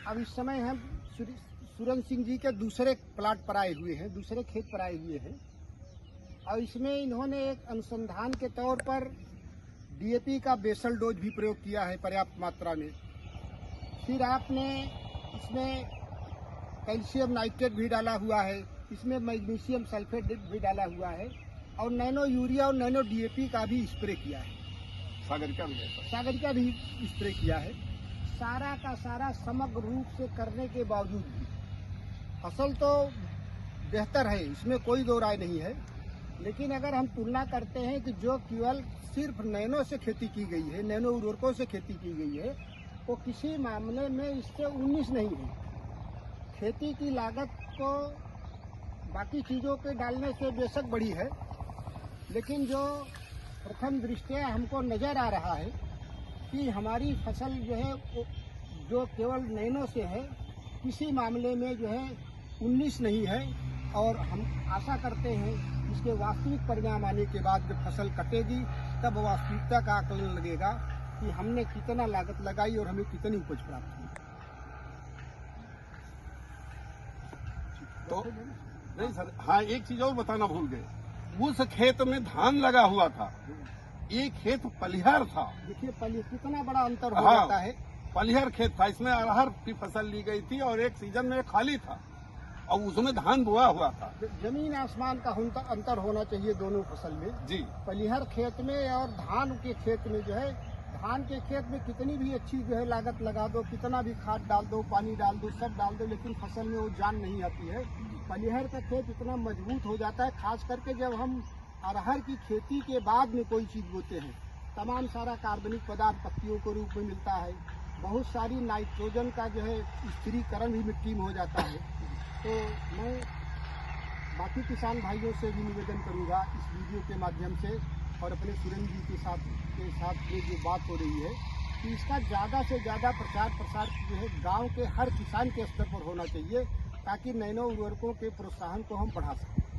अब इस समय हम सुरेंद्र सिंह जी के दूसरे प्लाट पर आए हुए हैं, दूसरे खेत पर आए हुए हैं और इसमें इन्होंने एक अनुसंधान के तौर पर डीएपी का बेसल डोज भी प्रयोग किया है पर्याप्त मात्रा में। फिर आपने इसमें कैल्शियम नाइट्रेट भी डाला हुआ है, इसमें मैग्नीशियम सल्फेट भी डाला हुआ है और नैनो यूरिया और नैनो डीएपी का भी स्प्रे किया है, सागर का भी स्प्रे किया है। सारा का सारा समग्र रूप से करने के बावजूद भी फसल तो बेहतर है, इसमें कोई दो राय नहीं है। लेकिन अगर हम तुलना करते हैं कि जो केवल सिर्फ नैनो से खेती की गई है, नैनो उर्वरकों से खेती की गई है, वो किसी मामले में इससे 19 नहीं है। खेती की लागत को बाकी चीज़ों के डालने से बेशक बढ़ी है, लेकिन जो प्रथम दृष्टया हमको नज़र आ रहा है कि हमारी फसल जो है जो केवल नैनो से है, किसी मामले में जो है 19 नहीं है। और हम आशा करते हैं इसके वास्तविक परिणाम आने के बाद जब फसल कटेगी तब वास्तविकता का आकलन लगेगा कि हमने कितना लागत लगाई और हमें कितनी उपज प्राप्त हुई। तो नहीं सर, हाँ एक चीज और बताना भूल गए, उस खेत में धान लगा हुआ था, एक खेत पलिहार था। देखिए कितना बड़ा अंतर हो जाता है। पलिहार खेत था, इसमें अरहर की फसल ली गई थी और एक सीजन में खाली था और उसमें धान बोआ हुआ था। जमीन आसमान का अंतर होना चाहिए दोनों फसल में जी। पलिहार खेत में और धान के खेत में जो है, धान के खेत में कितनी भी अच्छी जो है लागत लगा दो, कितना भी खाद डाल दो, पानी डाल दो, सब डाल दो, लेकिन फसल में वो जान नहीं आती है। पलिहार का खेत इतना मजबूत हो जाता है, खास करके जब हम अरहर की खेती के बाद में कोई चीज बोते हैं, तमाम सारा कार्बनिक पदार्थ पत्तियों के रूप में मिलता है, बहुत सारी नाइट्रोजन का जो है स्थिरीकरण भी मिट्टी में हो जाता है। तो मैं बाकी किसान भाइयों से भी निवेदन करूंगा इस वीडियो के माध्यम से और अपने सुरेंद्र जी के साथ में जो बात हो रही है कि इसका ज़्यादा से ज़्यादा प्रचार प्रसार जो है गांव के हर किसान के स्तर पर होना चाहिए, ताकि नैनो उर्वरकों के प्रोत्साहन को हम बढ़ा सकें।